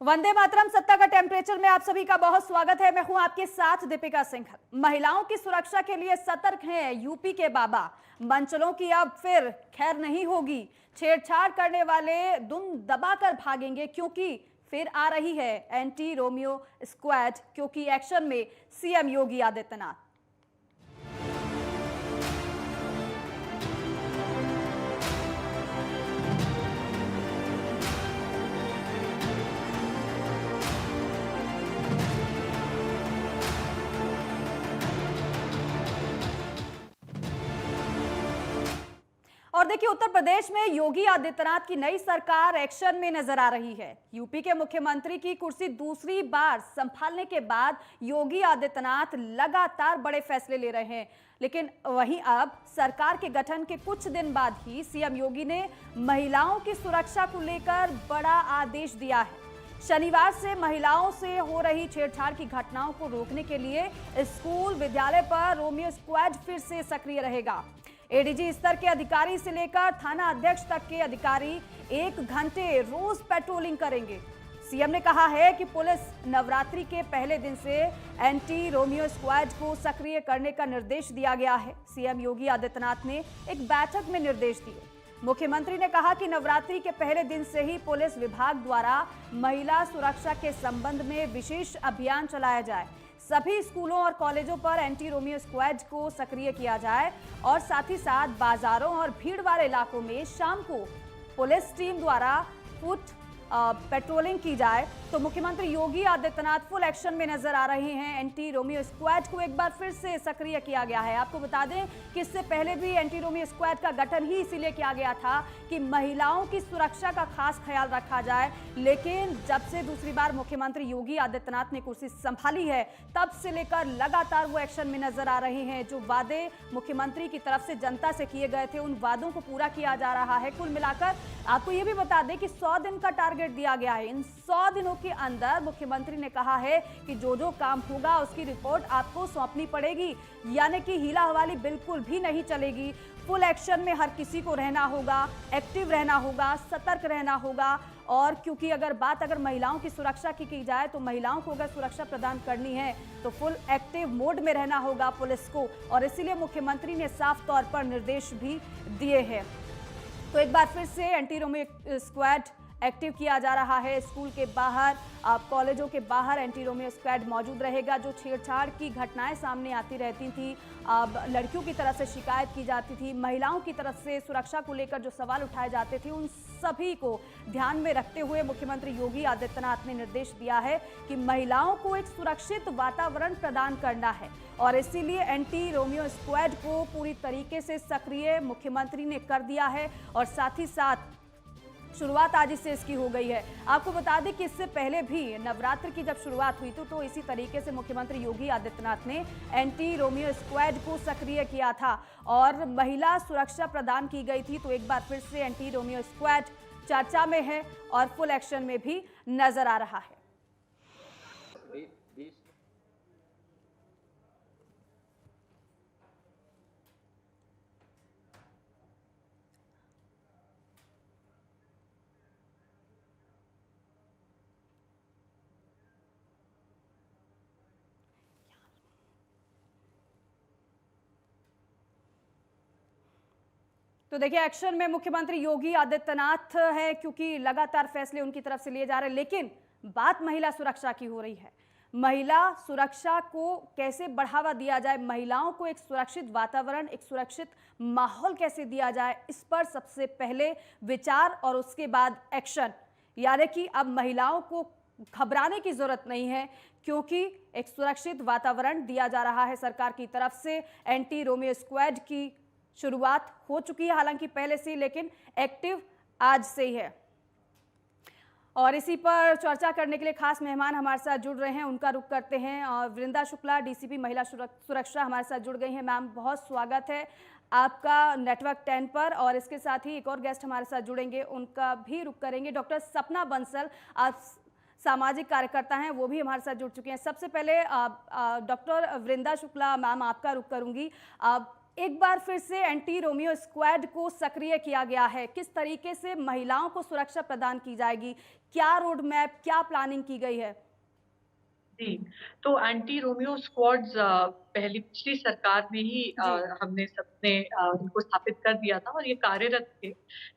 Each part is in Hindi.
वंदे मातरम। सत्ता का टेम्परेचर में आप सभी का बहुत स्वागत है। मैं हूं आपके साथ दीपिका सिंह। महिलाओं की सुरक्षा के लिए सतर्क हैं यूपी के बाबा। मंचलों की अब फिर खैर नहीं होगी। छेड़छाड़ करने वाले दुम दबाकर भागेंगे, क्योंकि फिर आ रही है एंटी रोमियो स्क्वाड, क्योंकि एक्शन में सीएम योगी आदित्यनाथ। और देखिए, उत्तर प्रदेश में योगी आदित्यनाथ की नई सरकार एक्शन में नजर आ रही है। यूपी के मुख्यमंत्री की कुर्सी दूसरी बार संभालने के बाद योगी आदित्यनाथ लगातार बड़े फैसले ले रहे हैं। लेकिन वहीं अब सरकार के गठन के कुछ दिन बाद ही सीएम योगी ने महिलाओं की सुरक्षा को लेकर बड़ा आदेश दिया है। शनिवार से महिलाओं से हो रही छेड़छाड़ की घटनाओं को रोकने के लिए स्कूल विद्यालय पर रोमियो स्क्वाड फिर से सक्रिय रहेगा। एडीजी स्तर के अधिकारी से लेकर थाना अध्यक्ष तक के अधिकारी 1 घंटे रोज पेट्रोलिंग करेंगे। सीएम ने कहा है कि पुलिस नवरात्रि के पहले दिन से एंटी रोमियो स्क्वाड को सक्रिय करने का निर्देश दिया गया है। सीएम योगी आदित्यनाथ ने एक बैठक में निर्देश दिए। मुख्यमंत्री ने कहा कि नवरात्रि के पहले दिन से ही पुलिस विभाग द्वारा महिला सुरक्षा के संबंध में विशेष अभियान चलाया जाए। सभी स्कूलों और कॉलेजों पर एंटी रोमियो स्क्वाड को सक्रिय किया जाए और साथ ही साथ बाजारों और भीड़ वाले इलाकों में शाम को पुलिस टीम द्वारा फुट पेट्रोलिंग की जाए। तो मुख्यमंत्री योगी आदित्यनाथ फुल एक्शन में नजर आ रहे हैं। एंटी रोमियो स्क्वाड को एक बार फिर से सक्रिय किया गया है। आपको बता दें कि इससे पहले भी एंटी रोमियो स्क्वाड का गठन ही इसीलिए किया गया था कि महिलाओं की सुरक्षा का खास ख्याल रखा जाए। लेकिन जब से दूसरी बार मुख्यमंत्री योगी आदित्यनाथ ने कुर्सी संभाली है, तब से लेकर लगातार वो एक्शन में नजर आ रहे हैं। जो वादे मुख्यमंत्री की तरफ से जनता से किए गए थे, उन वादों को पूरा किया जा रहा है। कुल मिलाकर आपको ये भी बता दें कि 100 दिन का टारगेट दिया गया है। इन 100 दिनों के अंदर मुख्यमंत्री ने कहा है कि जो काम होगा उसकी रिपोर्ट आपको सौंपनी पड़ेगी, यानी कि हीला हवाली बिल्कुल भी नहीं चलेगी। फुल एक्शन में हर किसी को रहना होगा, एक्टिव रहना होगा, सतर्क रहना होगा। और क्योंकि अगर महिलाओं की सुरक्षा की जाए, तो महिलाओं को अगर सुरक्षा प्रदान करनी है तो फुल एक्टिव मोड में रहना होगा पुलिस को, और इसीलिए मुख्यमंत्री ने साफ तौर पर निर्देश भी दिए हैं। तो एक बार फिर से एंटी रोमियो स्क्वाड एक्टिव किया जा रहा है। स्कूल के बाहर, कॉलेजों के बाहर एंटी रोमियो स्क्वाड मौजूद रहेगा। जो छेड़छाड़ की घटनाएं सामने आती रहती थी, लड़कियों की तरफ से शिकायत की जाती थी, महिलाओं की तरफ से सुरक्षा को लेकर जो सवाल उठाए जाते थे, उन सभी को ध्यान में रखते हुए मुख्यमंत्री योगी आदित्यनाथ ने निर्देश दिया है कि महिलाओं को एक सुरक्षित वातावरण प्रदान करना है, और इसीलिए एंटी रोमियो स्क्वाड को पूरी तरीके से सक्रिय मुख्यमंत्री ने कर दिया है। और साथ ही साथ शुरुआत आज से इसकी हो गई है। आपको बता दें कि इससे पहले भी नवरात्र की जब शुरुआत हुई तो इसी तरीके से मुख्यमंत्री योगी आदित्यनाथ ने एंटी रोमियो स्क्वाड को सक्रिय किया था और महिला सुरक्षा प्रदान की गई थी। तो एक बार फिर से एंटी रोमियो स्क्वाड चर्चा में है और फुल एक्शन में भी नजर आ रहा है। तो देखिए, एक्शन में मुख्यमंत्री योगी आदित्यनाथ है, क्योंकि लगातार फैसले उनकी तरफ से लिए जा रहे हैं। लेकिन बात महिला सुरक्षा की हो रही है। महिला सुरक्षा को कैसे बढ़ावा दिया जाए, महिलाओं को एक सुरक्षित वातावरण, एक सुरक्षित माहौल कैसे दिया जाए, इस पर सबसे पहले विचार और उसके बाद एक्शन। यानी कि अब महिलाओं को घबराने की जरूरत नहीं है, क्योंकि एक सुरक्षित वातावरण दिया जा रहा है सरकार की तरफ से। एंटी रोमियो स्क्वाड की शुरुआत हो चुकी है हालांकि पहले से, लेकिन एक्टिव आज से ही है। और इसी पर चर्चा करने के लिए खास मेहमान हमारे साथ जुड़ रहे हैं, उनका रुख करते हैं। और वृंदा शुक्ला, डीसीपी महिला सुरक्षा, हमारे साथ जुड़ गई हैं। मैम, बहुत स्वागत है आपका नेटवर्क 10 पर। और इसके साथ ही एक और गेस्ट हमारे साथ जुड़ेंगे, उनका भी रुख करेंगे। डॉक्टर सपना बंसल, आप सामाजिक कार्यकर्ता हैं, वो भी हमारे साथ जुड़ चुके हैं। सबसे पहले डॉक्टर वृंदा शुक्ला मैम, आपका रुख करूंगी। एक बार फिर से एंटी रोमियो स्क्वाड को सक्रिय किया गया है। किस तरीके से महिलाओं को सुरक्षा प्रदान की जाएगी? क्या रोड मैप, क्या प्लानिंग की गई है? जी, तो एंटी रोमियो स्क्वाड्स पिछली सरकार में ही जी। हमने सबने इनको स्थापित कर दिया था और ये कार्यरत थे।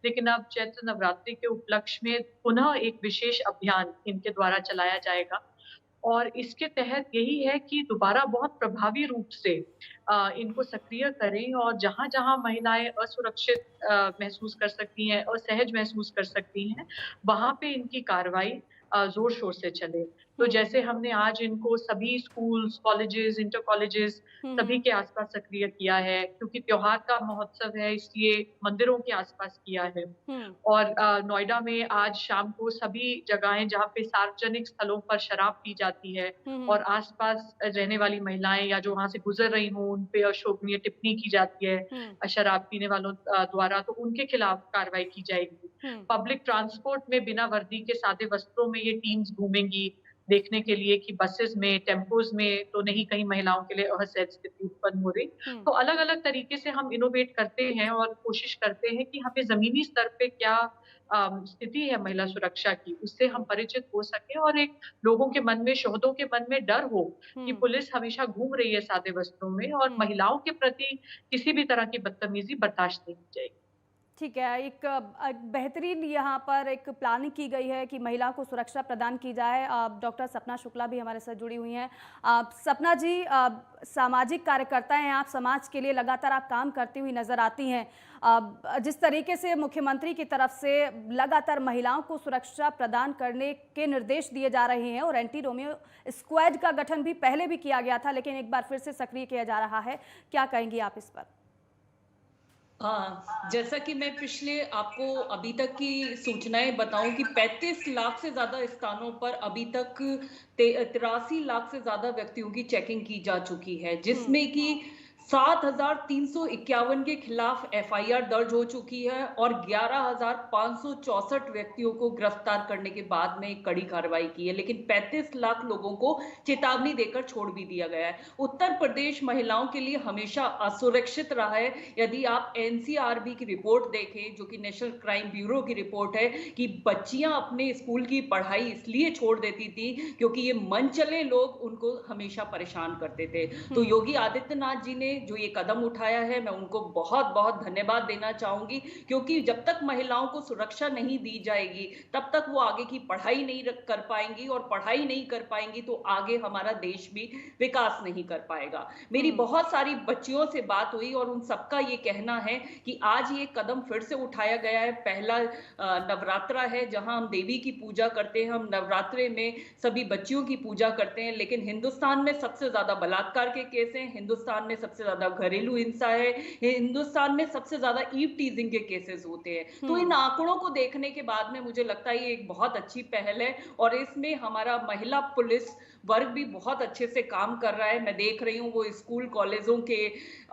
लेकिन अब चैत्र नवरात्रि के उपलक्ष्य में पुनः एक विशेष अभियान इनके द्वारा चलाया जाएगा और इसके तहत यही है कि दोबारा बहुत प्रभावी रूप से इनको सक्रिय करें और जहाँ-जहाँ महिलाएँ असुरक्षित महसूस कर सकती हैं, असहज महसूस कर सकती हैं, वहाँ पे इनकी कार्रवाई ज़ोर-शोर से चले। तो हुँ। जैसे हमने आज इनको सभी स्कूल्स, कॉलेजेस, इंटर कॉलेजेस हुँ, सभी हुँ। के आस-पास सक्रिय किया है क्योंकि त्योहार का महोत्सव है इसलिए मंदिरों के आस-पास किया है। हुँ। और नोएडा में आज शाम को सभी जगहें जहाँ पे सार्वजनिक स्थलों पर शराब पी जाती है हुँ, और हुँ। आस-पास रहने वाली महिलाएँ या जो वहाँ से गुज़र रही हों, उन पे अशोभनीय टिप्पणी की जाती है हुँ। शराब पीने वालों द्वारा, तो उनके खिलाफ कार्रवाई की जाएगी। हुँ। पब्लिक ट्रांसपोर्ट में बिना वर्दी के सादे वस्त्रों में ये टीम्स घूमेंगी, देखने के लिए कि बसेज़ में, टेम्पोज़ में तो नहीं कहीं महिलाओं के लिए असहज स्थिति उत्पन्न हो रही। हुँ। तो अलग-अलग तरीके से हम इनोवेट करते हैं और कोशिश करते हैं कि हमें ज़मीनी स्तर पे क्या स्थिति है महिला सुरक्षा की, उससे हम हुँ। परिचित हो सकें और एक लोगों के मन में, शहदों के मन में डर हो कि हुँ। पुलिस हमेशा घूम रही है सादे वस्त्रों में और हुँ। महिलाओं के प्रति किसी भी तरह की बदतमीज़ी बर्दाश्त नहीं की जाएगी। ठीक है, एक बेहतरीन यहाँ पर एक प्लानिंग की गई है कि महिलाओं को सुरक्षा प्रदान की जाए। डॉक्टर सपना शुक्ला भी हमारे साथ जुड़ी हुई हैं। सपना जी, सामाजिक कार्यकर्ता हैं आप, समाज के लिए लगातार आप काम करती हुई नज़र आती हैं। जिस तरीके से मुख्यमंत्री की तरफ से लगातार महिलाओं को सुरक्षा प्रदान करने के निर्देश दिए जा रहे हैं और एंटी रोमियो स्क्वाड का गठन भी पहले भी किया गया था, लेकिन एक बार फिर से सक्रिय किया जा रहा है। क्या कहेंगी आप इस पर? हाँ, जैसा कि मैं पिछले आपको अभी तक की सूचनाएँ बताऊँ कि 35 लाख से ज़्यादा स्थानों पर अभी तक 83 लाख से ज़्यादा व्यक्तियों की चेकिंग की जा चुकी है, हुँ। जिसमें कि 7,351 के खिलाफ एफआईआर दर्ज हो चुकी है और 11,564 व्यक्तियों को गिरफ्तार करने के बाद में एक कड़ी कार्रवाई की है। लेकिन 35 लाख लोगों को चेतावनी देकर छोड़ भी दिया गया है। उत्तर प्रदेश महिलाओं के लिए हमेशा असुरक्षित रहा है। यदि आप एनसीआरबी की रिपोर्ट देखें, जो कि नेशनल क्राइम ब्यूरो की रिपोर्ट है, कि बच्चियां अपने स्कूल की पढ़ाई इसलिए छोड़ देती थी क्योंकि ये मनचले लोग उनको हमेशा परेशान करते थे। तो हुँ। योगी आदित्यनाथ जी ने जो ये कदम उठाया है, मैं उनको बहुत-बहुत धन्यवाद देना चाहूंगी, क्योंकि जब तक महिलाओं को सुरक्षा नहीं दी जाएगी, तब तक वो आगे की पढ़ाई नहीं कर पाएंगी और पढ़ाई नहीं कर पाएंगी तो आगे हमारा देश भी विकास नहीं कर पाएगा। मेरी हुँ। बहुत सारी बच्चियों से बात हुई और उन सबका ये कहना है कि आज ये कदम फिर से उठाया गया है। पहला नवरात्रा है जहां हम देवी की पूजा करते हैं, हम नवरात्रे में सभी बच्चियों की पूजा करते हैं, लेकिन हिंदुस्तान में सबसे ज्यादा बलात्कार के केस हैं, हिंदुस्तान में सबसे ज्यादा घरेलू हिंसा है, हिंदुस्तान में सबसे ज्यादा ईव टीजिंग के केसेस होते हैं। तो इन हुँ। आंकड़ों को देखने के बाद में मुझे लगता है ये एक बहुत अच्छी पहल है और इसमें हमारा महिला पुलिस वर्ग भी बहुत अच्छे से काम कर रहा है। मैं देख रही हूँ वो स्कूल कॉलेजों के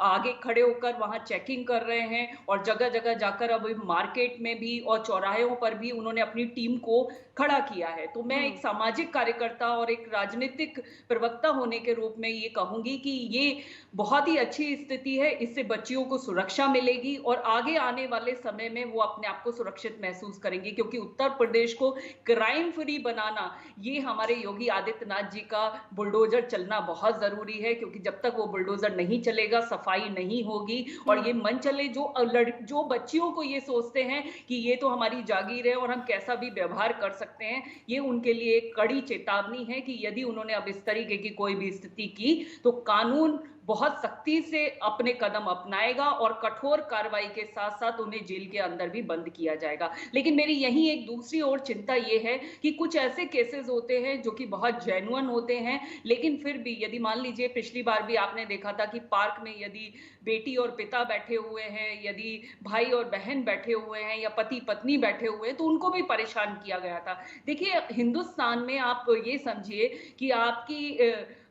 आगे खड़े होकर वहां चेकिंग कर रहे हैं और जगह जगह जाकर अब मार्केट में भी और चौराहों पर भी उन्होंने अपनी टीम को खड़ा किया है। तो मैं एक हुँ। सामाजिक कार्यकर्ता और एक राजनीतिक प्रवक्ता होने के रूप में ये कहूंगी कि ये बहुत ही अच्छी स्थिति है। इससे बच्चियों को सुरक्षा मिलेगी और आगे आने वाले समय में वो अपने आप को सुरक्षित महसूस करेंगे, क्योंकि उत्तर प्रदेश को क्राइम फ्री बनाना ये हमारे योगी आदित्यनाथ जी का बुलडोजर चलना बहुत जरूरी है, क्योंकि जब तक वो बुलडोजर नहीं चलेगा, सफाई नहीं होगी और ये हुँ। मन चले जो बच्चियों को ये सोचते हैं कि ये तो हमारी जागीर है और हम कैसा भी व्यवहार कर सकते हैं, ये उनके लिए एक कड़ी चेतावनी है कि यदि उन्होंने अब इस तरीके की कोई भी स्थिति की तो कानून बहुत सख्ती से अपने कदम अपनाएगा और कठोर कार्रवाई के साथ साथ उन्हें जेल के अंदर भी बंद किया जाएगा। लेकिन मेरी यही एक दूसरी ओर चिंता ये है कि कुछ ऐसे केसेस होते हैं जो कि बहुत जेन्युइन होते हैं, लेकिन फिर भी यदि मान लीजिए पिछली बार भी आपने देखा था कि पार्क में यदि बेटी और पिता बैठे हुए हैं, यदि भाई और बहन बैठे हुए हैं या पति पत्नी बैठे हुए हैं, तो उनको भी परेशान किया गया था। देखिए, हिंदुस्तान में आप ये समझिए कि आपकी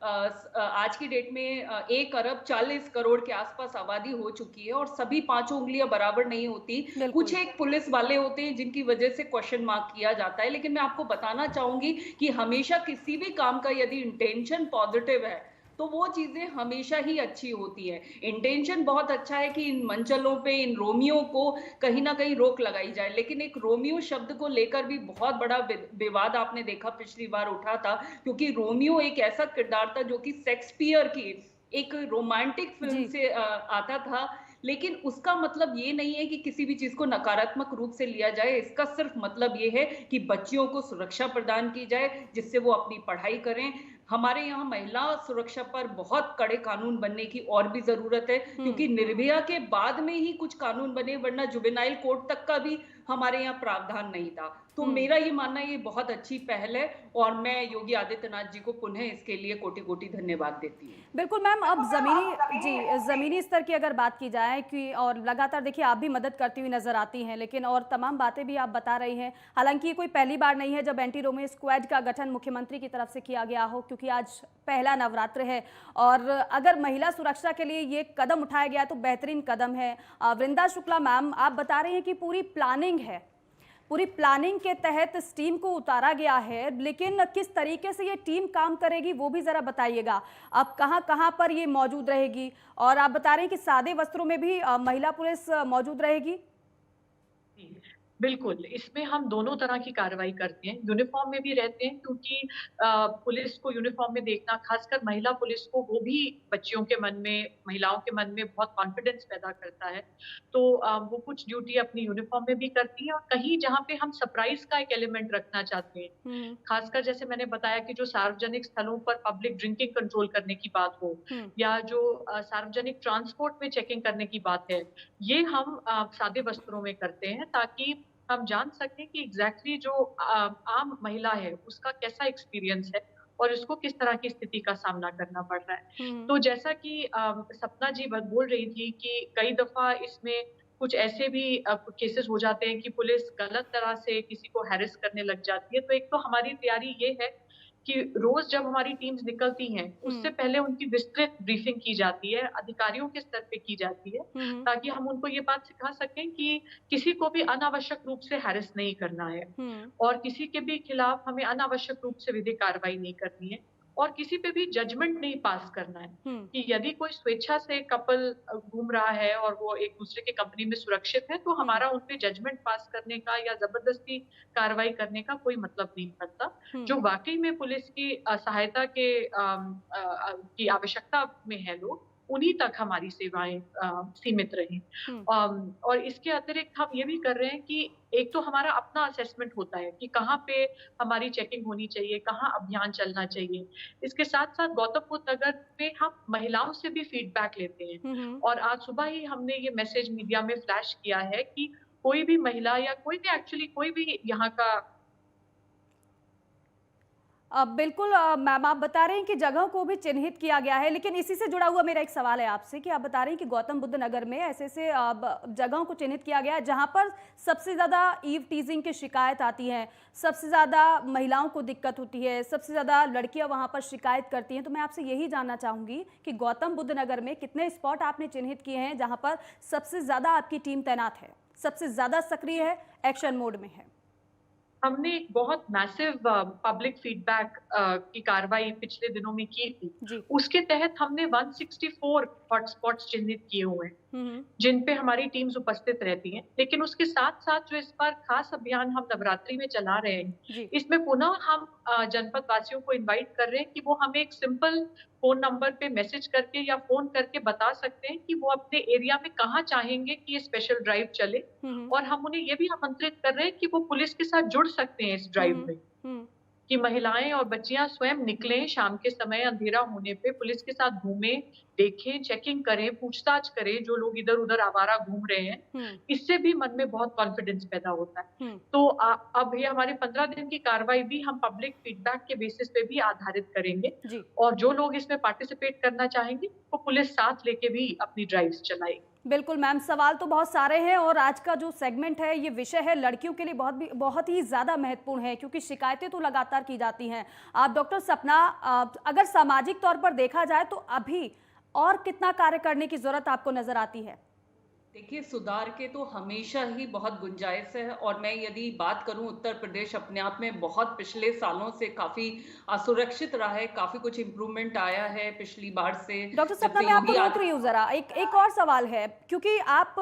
आज की डेट में 1 अरब 40 करोड़ के आसपास आबादी हो चुकी है और सभी पांचों उंगलियां बराबर नहीं होती। कुछ बिल्कुल। एक पुलिस वाले होते हैं जिनकी वजह से क्वेश्चन मार्क किया जाता है, लेकिन मैं आपको बताना चाहूंगी कि हमेशा किसी भी काम का यदि इंटेंशन पॉजिटिव है तो वो चीजें हमेशा ही अच्छी होती है। इंटेंशन बहुत अच्छा है कि इन मंचलों पे इन रोमियो को कहीं ना कहीं रोक लगाई जाए, लेकिन एक रोमियो शब्द को लेकर भी बहुत बड़ा विवाद आपने देखा पिछली बार उठा था, क्योंकि रोमियो एक ऐसा किरदार था जो कि शेक्सपियर की एक रोमांटिक फिल्म जी। से आता था। लेकिन उसका मतलब ये नहीं है कि किसी भी चीज को नकारात्मक रूप से लिया जाए। इसका सिर्फ मतलब ये है कि बच्चियों को सुरक्षा प्रदान की जाए जिससे वो अपनी पढ़ाई करें। हमारे यहाँ महिला सुरक्षा पर बहुत कड़े कानून बनने की और भी जरूरत है, क्योंकि निर्भया के बाद में ही कुछ कानून बने, वरना जुवेनाइल कोर्ट तक का भी हमारे यहाँ प्रावधान नहीं था। तो मेरा ये मानना है ये बहुत अच्छी पहल है, और मैं योगी आदित्यनाथ जी को पुनः इसके लिए कोटि कोटि धन्यवाद देती हूँ। बिल्कुल मैम, अब ज़मीनी स्तर की अगर बात की जाए कि और लगातार देखिए आप भी मदद करती हुई नजर आती हैं, लेकिन और तमाम बातें भी आप बता रही हैं। हालांकि ये कोई पहली बार नहीं है जब एंटी रोमियो स्क्वाड का गठन मुख्यमंत्री की तरफ से किया गया हो, क्योंकि आज पहला नवरात्र है और अगर महिला सुरक्षा के लिए ये कदम उठाया गया तो बेहतरीन कदम है। वृंदा शुक्ला मैम, आप बता रही हैं कि पूरी प्लानिंग के तहत इस टीम को उतारा गया है, लेकिन किस तरीके से ये टीम काम करेगी वो भी जरा बताइएगा। अब कहां पर ये मौजूद रहेगी, और आप बता रहे हैं कि सादे वस्त्रों में भी महिला पुलिस मौजूद रहेगी। बिल्कुल, इसमें हम दोनों तरह की कार्रवाई करते हैं। यूनिफ़ॉर्म में भी रहते हैं, क्योंकि पुलिस को यूनिफ़ॉर्म में देखना, खासकर महिला पुलिस को, वो भी बच्चियों के मन में, महिलाओं के मन में बहुत कॉन्फिडेंस पैदा करता है। तो वो कुछ ड्यूटी अपनी यूनिफ़ॉर्म में भी करती हैं, और कहीं जहाँ पे हम सरप्राइज़ का एक एलिमेंट रखना चाहते हैं, खासकर जैसे मैंने बताया कि जो सार्वजनिक स्थलों पर पब्लिक ड्रिंकिंग कंट्रोल करने की बात हो, या जो सार्वजनिक ट्रांसपोर्ट में चेकिंग करने की बात है, ये हम सादे वस्त्रों में करते हैं, ताकि हम जान सकें कि एग्जैक्टली जो आम महिला है उसका कैसा एक्सपीरियंस है और उसको किस तरह की स्थिति का सामना करना पड़ रहा है। तो जैसा कि सपना जी बोल रही थी कि कई दफा इसमें कुछ ऐसे भी केसेस हो जाते हैं कि पुलिस गलत तरह से किसी को हैरेस करने लग जाती है। तो एक तो हमारी तैयारी ये है कि रोज जब हमारी टीम्स निकलती हैं, उससे पहले उनकी विस्तृत ब्रीफिंग की जाती है, अधिकारियों के स्तर पे की जाती है, ताकि हम उनको ये बात सिखा सकें कि किसी को भी अनावश्यक रूप से हैरेस नहीं करना है, और किसी के भी खिलाफ हमें अनावश्यक रूप से विधिक कार्रवाई नहीं करनी है, और किसी पे भी जजमेंट नहीं पास करना है कि यदि कोई स्वेच्छा से कपल घूम रहा है और वो एक दूसरे के कंपनी में सुरक्षित है, तो हमारा उन पे जजमेंट पास करने का या जबरदस्ती कार्रवाई करने का कोई मतलब नहीं बनता। जो वाकई में पुलिस की सहायता के की आवश्यकता में है लोग, उन्हीं तक हमारी सेवाएं सीमित रहें। और इसके अतिरिक्त हम ये भी कर रहे हैं कि एक तो हमारा अपना असेसमेंट होता है कि कहाँ पे हमारी चेकिंग होनी चाहिए, कहाँ अभियान चलना चाहिए। इसके साथ-साथ गौतम बुद्ध नगर पे हम महिलाओं से भी फीडबैक लेते हैं, और आज सुबह ही हमने ये मैसेज मीडिया में फ्लैश किया है कि कोई भी महिला या कोई भी यहाँ का बिल्कुल मैम, आप बता रहे हैं कि जगहों को भी चिन्हित किया गया है, लेकिन इसी से जुड़ा हुआ मेरा एक सवाल है आपसे कि आप बता रहे हैं कि गौतम बुद्ध नगर में ऐसे जगहों को चिन्हित किया गया है जहां पर सबसे ज़्यादा ईव टीजिंग की शिकायत आती है, सबसे ज़्यादा महिलाओं को दिक्कत होती है, सबसे ज़्यादा लड़कियां वहां पर शिकायत करती हैं। तो मैं आपसे यही जानना चाहूँगी कि गौतम बुद्ध नगर में कितने स्पॉट आपने चिन्हित किए हैं जहाँ पर सबसे ज़्यादा आपकी टीम तैनात है, सबसे ज़्यादा सक्रिय है, एक्शन मोड में है? हमने एक बहुत मैसिव पब्लिक फीडबैक की कार्रवाई पिछले दिनों में की थी। उसके तहत हमने 164 हॉटस्पॉट्स चिन्हित किए हुए हैं, जिन पे हमारी टीम्स उपस्थित रहती हैं। लेकिन उसके साथ-साथ जो इस बार खास अभियान हम नवरात्रि में चला रहे हैं, इसमें पुनः हम जनपद वासियों को इनवाइट कर रहे हैं कि वो हमें एक सिंपल फ़ोन नंबर पे मैसेज करके या फ़ोन करके बता सकते हैं कि वो अपने एरिया में कहाँ चाहेंगे कि ये स्पेशल ड्राइव चले, और हम उन्हें ये भी आमंत्रित कर रहे हैं कि वो पुलिस के साथ जुड़ सकते हैं इस ड्राइव में। कि महिलाएं और बच्चियां स्वयं निकलें, शाम के समय अंधेरा होने पे पुलिस के साथ घूमें, देखें, चेकिंग करें, पूछताछ करें जो लोग इधर-उधर आवारा घूम रहे हैं। इससे भी मन में बहुत कॉन्फिडेंस पैदा होता है। तो अब ये हमारे 15 दिन की कार्रवाई भी हम पब्लिक फीडबैक के बेसिस पे भी आधारित करेंगे, और जो लोग इसमें पार्टिसिपेट करना चाहेंगे वो पुलिस साथ लेके भी अपनी ड्राइव्स चलाएगी। बिल्कुल मैम, सवाल तो बहुत सारे हैं और आज का जो सेगमेंट है, ये विषय है, लड़कियों के लिए बहुत ही ज़्यादा महत्वपूर्ण है, क्योंकि शिकायतें तो लगातार की जाती हैं। आप डॉक्टर सपना, अगर सामाजिक तौर पर देखा जाए तो अभी और कितना कार्य करने की ज़रूरत आपको नज़र आती है? देखिए, सुधार के तो हमेशा ही बहुत गुंजाइश है और मैं यदि बात करूं, उत्तर प्रदेश अपने आप में बहुत पिछले सालों से काफी असुरक्षित रहा है, काफी कुछ इम्प्रूवमेंट आया है पिछली बार से, डॉक्टर जब सपना, से मैं आपको योगी रोक रही हूँ जरा, एक और सवाल है, क्योंकि आप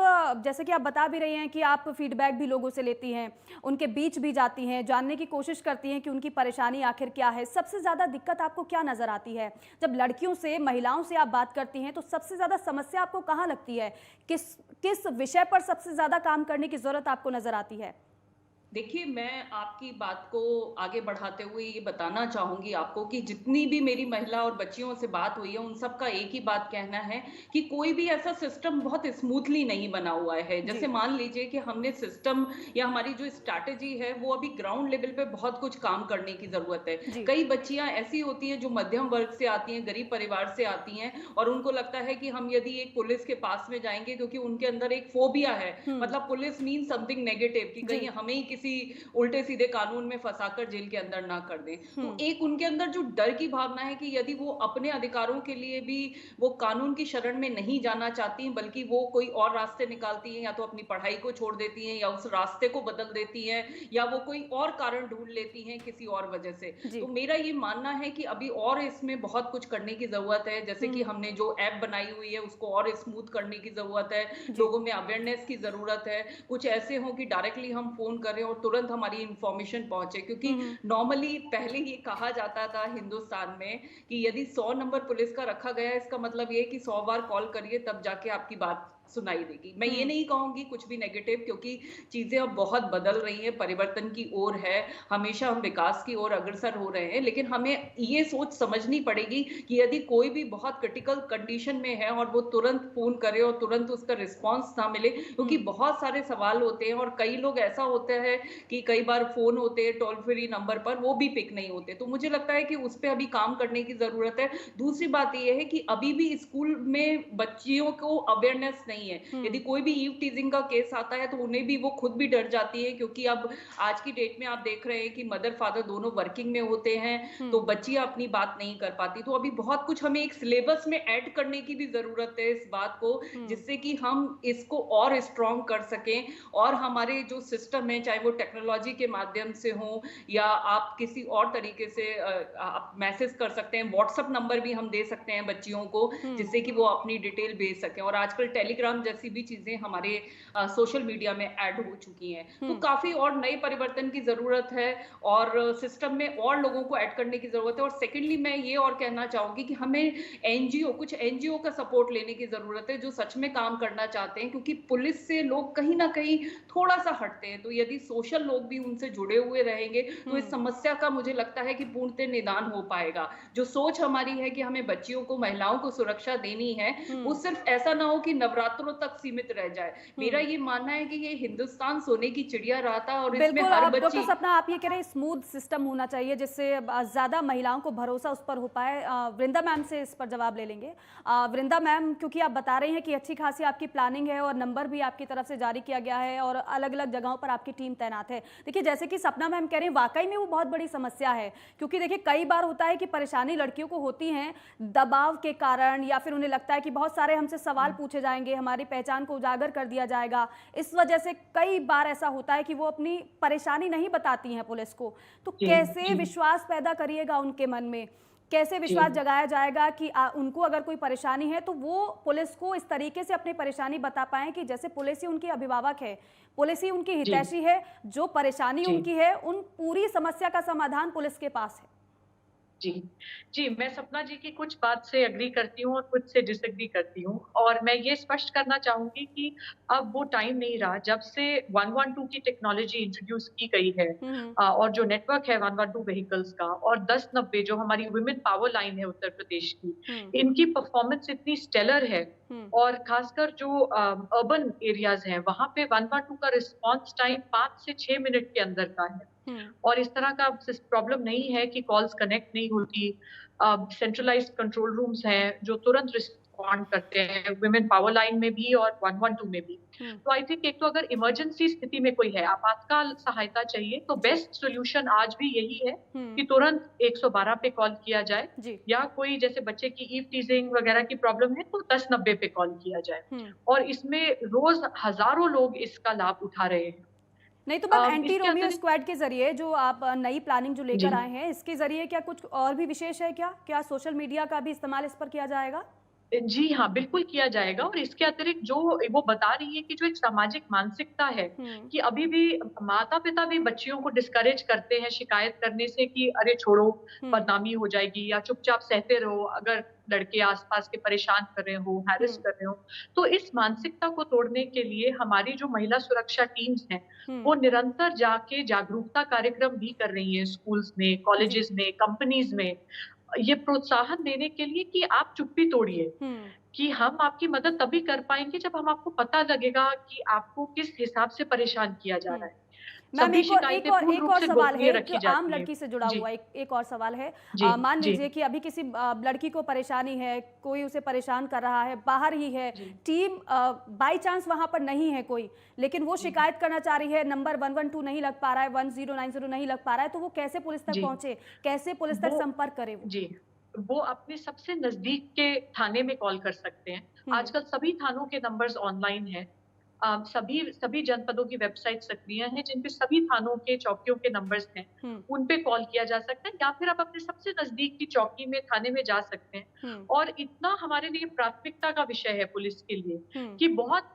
जैसे कि आप बता भी रही हैं कि आप फीडबैक भी लोगों से लेती हैं, उनके बीच भी जाती हैं, जानने की कोशिश करती हैं कि उनकी परेशानी आखिर क्या है। सबसे ज्यादा दिक्कत आपको क्या नजर आती है जब लड़कियों से, महिलाओं से आप बात करती हैं? तो सबसे ज्यादा समस्या आपको कहाँ लगती है? किस किस विषय पर सबसे ज्यादा काम करने की जरूरत आपको नजर आती है? देखिए, मैं आपकी बात को आगे बढ़ाते हुए ये बताना चाहूँगी आपको कि जितनी भी मेरी महिला और बच्चियों से बात हुई है, उन सबका एक ही बात कहना है कि कोई भी ऐसा सिस्टम बहुत स्मूथली नहीं बना हुआ है। जी। जैसे मान लीजिए कि हमने सिस्टम या हमारी जो स्ट्रैटेजी है, वो अभी ग्राउंड लेवल पे बहुत कुछ काम करने की ज़रूरत है। जी। कई बच्चियाँ ऐसी होती हैं जो मध्यम वर्ग से आती हैं, गरीब परिवार से आती हैं और उनको लगता है कि हम यदि एक पुलिस के पास में जाएँगे, क्योंकि उनके अंदर एक फ़ोबिया है, मतलब पुलिस मीन्स समथिंग नेगेटिव, कि जी। कहीं हमें ही किसी उल्टे सीधे कानून में फंसाकर जेल के अंदर ना कर दें। तो एक उनके अंदर जो डर की भावना है कि यदि वो अपने अधिकारों के लिए भी वो कानून की शरण में नहीं जाना चाहती हैं, बल्कि वो कोई और रास्ते निकालती हैं, या तो अपनी पढ़ाई को छोड़ देती हैं या उस रास्ते को बदल देती हैं, या वो कोई और कारण ढूंढ लेती हैं किसी और वजह से। जी। तो मेरा ये मानना है कि अभी और इसमें बहुत कुछ करने की जरूरत है। जैसे कि हमने जो ऐप बनाई हुई है उसको और स्मूथ करने की जरूरत है, जी। लोगों में अवेयरनेस की जरूरत है। कुछ ऐसे हो कि डायरेक्टली हम फोन करें और तुरंत हमारी इंफॉर्मेशन पहुंचे, क्योंकि नॉर्मली पहले ये कहा जाता था हिंदुस्तान में कि यदि 100 नंबर पुलिस का रखा गया है, इसका मतलब ये कि 100 बार कॉल करिए तब जाके आपकी बात सुनाई देगी। मैं ये नहीं कहूंगी कुछ भी नेगेटिव, क्योंकि चीजें अब बहुत बदल रही हैं, परिवर्तन की ओर है, हमेशा हम विकास की ओर अग्रसर हो रहे हैं। लेकिन हमें ये सोच समझनी पड़ेगी कि यदि कोई भी बहुत क्रिटिकल कंडीशन में है और वो तुरंत फोन करे और तुरंत उसका रिस्पॉन्स ना मिले, क्योंकि बहुत सारे सवाल होते हैं और कई लोग ऐसा होता है कि कई बार फोन होते हैं टोल फ्री नंबर पर, वो भी पिक नहीं होते। तो मुझे लगता है कि उस पर अभी काम करने की जरूरत है। दूसरी बात यह है कि अभी भी स्कूल में बच्चियों को अवेयरनेस नहीं है। यदि कोई भी ईव टीजिंग का केस आता है तो उन्हें भी वो खुद भी डर जाती है, क्योंकि अब आज की डेट में आप देख रहे हैं कि मदर फादर दोनों वर्किंग में होते हैं, तो बच्चियां अपनी बात नहीं कर पाती। तो अभी बहुत कुछ हमें एक सिलेबस में ऐड करने की भी जरूरत है इस बात को, जिससे कि हम इसको और स्ट्रॉन्ग कर सकें और हमारे जो सिस्टम है, चाहे वो टेक्नोलॉजी के माध्यम से हो या आप किसी और तरीके से आप मैसेज कर सकते हैं, व्हाट्सएप नंबर भी हम दे सकते हैं बच्चियों को, जिससे कि वो अपनी डिटेल भेज सकें। और आजकल टेलीग्राम जैसी भी चीजें हमारे सोशल मीडिया में ऐड हो चुकी हैं। तो काफी और नए परिवर्तन की जरूरत है और सिस्टम में और लोगों को ऐड करने की जरूरत है। और सेकेंडली मैं ये और कहना चाहूंगी कि हमें कुछ एनजीओ का सपोर्ट लेने की जरूरत है जो सच में काम करना चाहते हैं, क्योंकि पुलिस से लोग कहीं ना कहीं थोड़ा सा हटते हैं। तो यदि सोशल लोग भी उनसे जुड़े हुए रहेंगे तो इस समस्या का मुझे लगता है कि पूर्णतः निदान हो पाएगा। जो सोच हमारी है कि हमें बच्चियों को, महिलाओं को सुरक्षा देनी है, वो सिर्फ ऐसा ना हो कि नवरात्रों तक सीमित रह जाए। मेरा ये मानना है कि ये हिंदुस्तान सोने की चिड़िया रहा था और इसमें बिल्कुल। हर अब डॉक्टर बच्ची। सपना, आप ये कह रहे हैं स्मूथ सिस्टम होना चाहिए जिससे ज्यादा महिलाओं को भरोसा उस पर हो पाए। वृंदा मैम से इस पर जवाब ले लेंगे। वृंदा मैम, क्योंकि आप बता रही हैं कि अच्छी खासी आपकी प्लानिंग है और नंबर भी आपकी तरफ से जारी किया गया है और अलग अलग जगहों पर आपकी टीम तैनात है। देखिए, जैसे कि सपना मैम कह रहे हैं, वाकई में वो बहुत बड़ी समस्या है, क्योंकि देखिए कई बार होता है कि परेशानी लड़कियों को होती है दबाव के कारण, या फिर उन्हें लगता है कि बहुत सारे हमसे सवाल पूछे जाएंगे, हमारी पहचान को उजागर कर दिया जाएगा। इस वजह से कई बार ऐसा होता है कि वो अपनी परेशानी नहीं बताती हैं पुलिस को। तो जी, कैसे जी, विश्वास पैदा करिएगा उनके मन में? कैसे जी। विश्वास जगाया जाएगा कि उनको अगर कोई परेशानी है तो वो पुलिस को इस तरीके से अपनी परेशानी बता पाएं कि जैसे पुलिस ही उनकी अभिभावक है, पुलिस ही उनकी जी, हितैषी है, जो परेशानी जी। उनकी है उन पूरी समस्या का समाधान पुलिस के पास है। जी, जी, मैं सपना जी की कुछ बात से एग्री करती हूँ और कुछ से डिसएग्री करती हूँ और मैं ये स्पष्ट करना चाहूँगी कि अब वो टाइम नहीं रहा जब से 112 की टेक्नोलॉजी इंट्रोड्यूस की गई है हम्म। और जो नेटवर्क है 112 व्हीकल्स का और 1090 जो हमारी वुमेन पावर लाइन है उत्तर प्रदेश की, हम्म। इनकी परफॉर्मेंस इतनी स्टेलर है हम्म। और खासकर जो अर्बन एरियाज हैं, वहाँ पे 112 का रिस्पॉन्स टाइम 5 से 6 मिनट के अंदर का है। हम्म। और इस तरह का प्रॉब्लम नहीं है कि कॉल्स कनेक्ट नहीं होती। सेंट्रलाइज्ड कंट्रोल रूम्स हैं जो तुरंत रिस्पॉन्ड करते हैं, वुमेन पावर लाइन में भी और 112 में भी। तो आई थिंक एक तो अगर इमरजेंसी स्थिति में कोई है, आपातकाल सहायता चाहिए, तो बेस्ट सॉल्यूशन आज भी यही है कि तुरंत 112 पे कॉल किया जाए, जी। या कोई जैसे बच्चे की ईव टीजिंग वगैरह की प्रॉब्लम है तो 1090 पे कॉल किया जाए। और इसमें रोज हजारों लोग इसका लाभ उठा रहे हैं। नहीं तो मैम, एंटी इसके रोमियो अतिरिक्त स्क्वाड के जरिए जो आप नई प्लानिंग जो जी। लेकर आए हैं, इसके जरिए क्या कुछ और भी विशेष है? क्या सोशल मीडिया का भी इस्तेमाल इस पर किया जाएगा? जी हाँ, बिल्कुल किया जाएगा। और इसके अतिरिक्त जो वो बता रही है कि जो एक सामाजिक मानसिकता है कि अभी भी माता-पिता भी बच्चियों को डिस्करेज करते हैं शिकायत करने से कि अरे छोड़ो, बदनामी हो जाएगी, या चुपचाप सहते रहो अगर लड़के आस-पास के परेशान कर रहे हो, हैरेस कर रहे हो। तो इस मानसिकता को तोड़ने के लिए हमारी जो महिला सुरक्षा टीम्स हैं, वो निरंतर जाके जागरूकता कार्यक्रम भी कर रही हैं स्कूल्स में, जी। कॉलेजेस में, कंपनीज़ में। ये प्रोत्साहन देने के लिए कि आप चुप्पी तोड़िए, कि हम आपकी मदद तभी कर पाएँगे जब हम आपको पता लगेगा कि आपको किस हिसाब से परेशान किया जा रहा है। मैम, सभी शिकायतें पूर्ण एक रूप और से सवाल गोपनीय है जो रखी आम जाती हैं। लड़की से जुड़ा जी, हुआ एक और सवाल है। जी, मान जी, लीजिए कि अभी किसी लड़की को परेशानी है, कोई उसे परेशान कर रहा है, बाहर ही है, जी, टीम बाय चांस वहां पर नहीं है कोई, लेकिन वो जी, शिकायत करना चाह रही है, नंबर 112 नहीं लग पा रहा है, 1090 नहीं लग पा रहा है, तो वो कैसे पुलिस तक जी। पहुंचे, कैसे पुलिस तक वो संपर्क करे वो? जी, वो अपने सबसे नज़दीक के थाने में कॉल कर सकते हैं। आजकल सभी थानों के नंबर्स ऑनलाइन हैं। सभी सभी जनपदों की वेबसाइट सक्रिय हैं, जिन पे सभी थानों के चौकियों के नंबर्स हैं, उन पे कॉल किया जा सकता है, या फिर आप अपने सबसे नज़दीक की चौकी में, थाने में जा सकते हैं। और इतना हमारे लिए प्राथमिकता का विषय है पुलिस के लिए कि बहुत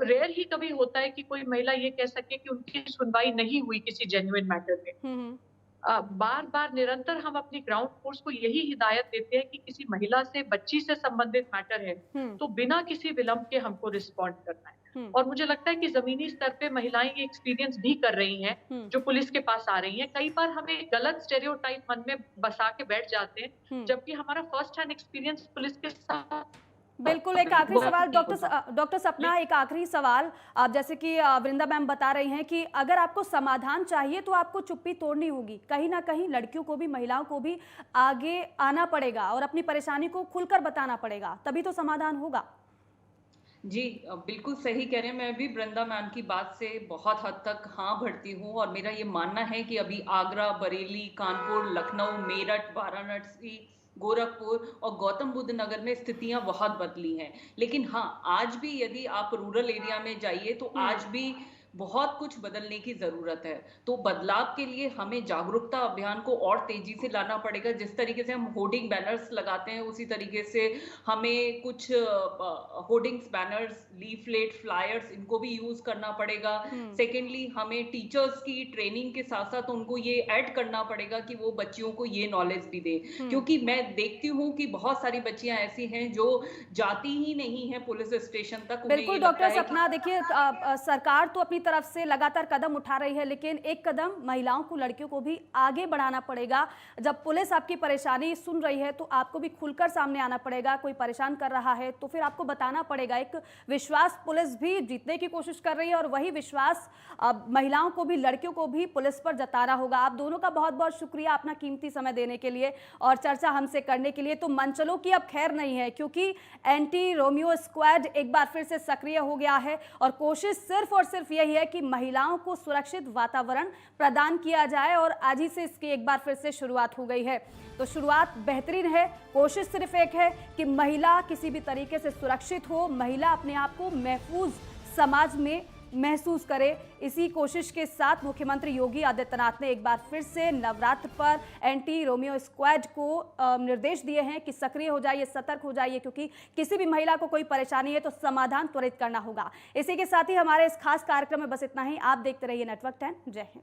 रेयर ही कभी होता है कि कोई महिला ये कह सके कि उनकी सुनवाई नहीं हुई किसी जेन्युइन मैटर में। बार-बार निरंतर हम अपनी ग्राउंड फोर्स को यही हिदायत देते हैं कि किसी महिला से, बच्ची से संबंधित मैटर है, तो बिना किसी विलंब के हमको रिस्पॉन्ड करना है। और मुझे लगता है कि ज़मीनी स्तर पे महिलाएं ये एक्सपीरियंस भी कर रही हैं, जो पुलिस के पास आ रही हैं। कई बार हमें गलत स्टेरियोटाइप मन में बसा के बैठ जाते हैं, जबकि हमारा फर्स्ट हैंड एक्सपीरियंस पुलिस के साथ बिल्कुल, एक आखिरी सवाल डॉक्टर सपना, एक आखिरी सवाल। आप जैसे कि वृंदा मैम बता रही हैं कि अगर आपको समाधान चाहिए तो आपको चुप्पी तोड़नी होगी। कहीं ना कहीं लड़कियों को भी, महिलाओं को भी आगे आना पड़ेगा और अपनी परेशानी को खुलकर बताना पड़ेगा, तभी तो समाधान होगा। जी, बिल्कुल सही कह रहे हैं। मैं भी वृंदा मैम की बात से बहुत हद तक हाँ भरती हूँ, और मेरा ये मानना है कि अभी आगरा, बरेली, कानपुर, लखनऊ, मेरठ, वाराणसी, गोरखपुर और गौतम बुद्ध नगर में स्थितियां बहुत बदली हैं। लेकिन हाँ, आज भी यदि आप रूरल एरिया में जाइए तो आज भी बहुत कुछ बदलने की जरूरत है। तो बदलाव के लिए हमें जागरूकता अभियान को और तेजी से लाना पड़ेगा। जिस तरीके से हम होर्डिंग बैनर्स लगाते हैं, उसी तरीके से हमें कुछ होर्डिंग्स, बैनर्स, लीफलेट, फ्लायर्स, इनको भी यूज करना पड़ेगा। सेकेंडली, हमें टीचर्स की ट्रेनिंग के साथ साथ उनको ये ऐड करना पड़ेगा कि वो बच्चियों को ये नॉलेज भी दे, क्योंकि मैं देखती हूँ कि बहुत सारी बच्चियां ऐसी हैं जो जाती ही नहीं है पुलिस स्टेशन तक। बिल्कुल डॉक्टर सपना, देखिए सरकार तो अपनी तरफ से लगातार कदम उठा रही है, लेकिन एक कदम महिलाओं को, लड़कियों को भी आगे बढ़ाना पड़ेगा। जब पुलिस आपकी परेशानी सुन रही है तो आपको भी खुलकर सामने आना पड़ेगा। कोई परेशान कर रहा है तो फिर आपको बताना पड़ेगा। एक विश्वास पुलिस भी जीतने की कोशिश कर रही है और वही विश्वास महिलाओं को भी, लड़कियों को भी पुलिस पर जताना होगा। आप दोनों का बहुत बहुत शुक्रिया अपना कीमती समय देने के लिए और चर्चा हमसे करने के लिए। तो मंचलों की अब खैर नहीं है, क्योंकि एंटी रोमियो स्क्वाड एक बार फिर से सक्रिय हो गया है और कोशिश सिर्फ और सिर्फ यही है कि महिलाओं को सुरक्षित वातावरण प्रदान किया जाए, और आज ही से इसकी एक बार फिर से शुरुआत हो गई है। तो शुरुआत बेहतरीन है, कोशिश सिर्फ एक है कि महिला किसी भी तरीके से सुरक्षित हो, महिला अपने आप को महफूज समाज में महसूस करे। इसी कोशिश के साथ मुख्यमंत्री योगी आदित्यनाथ ने एक बार फिर से नवरात्र पर एंटी रोमियो स्क्वाड को निर्देश दिए हैं कि सक्रिय हो जाइए, सतर्क हो जाइए, क्योंकि किसी भी महिला को कोई परेशानी है तो समाधान त्वरित करना होगा। इसी के साथ ही हमारे इस खास कार्यक्रम में बस इतना ही। आप देखते रहिए नेटवर्क 10। जय हिंद।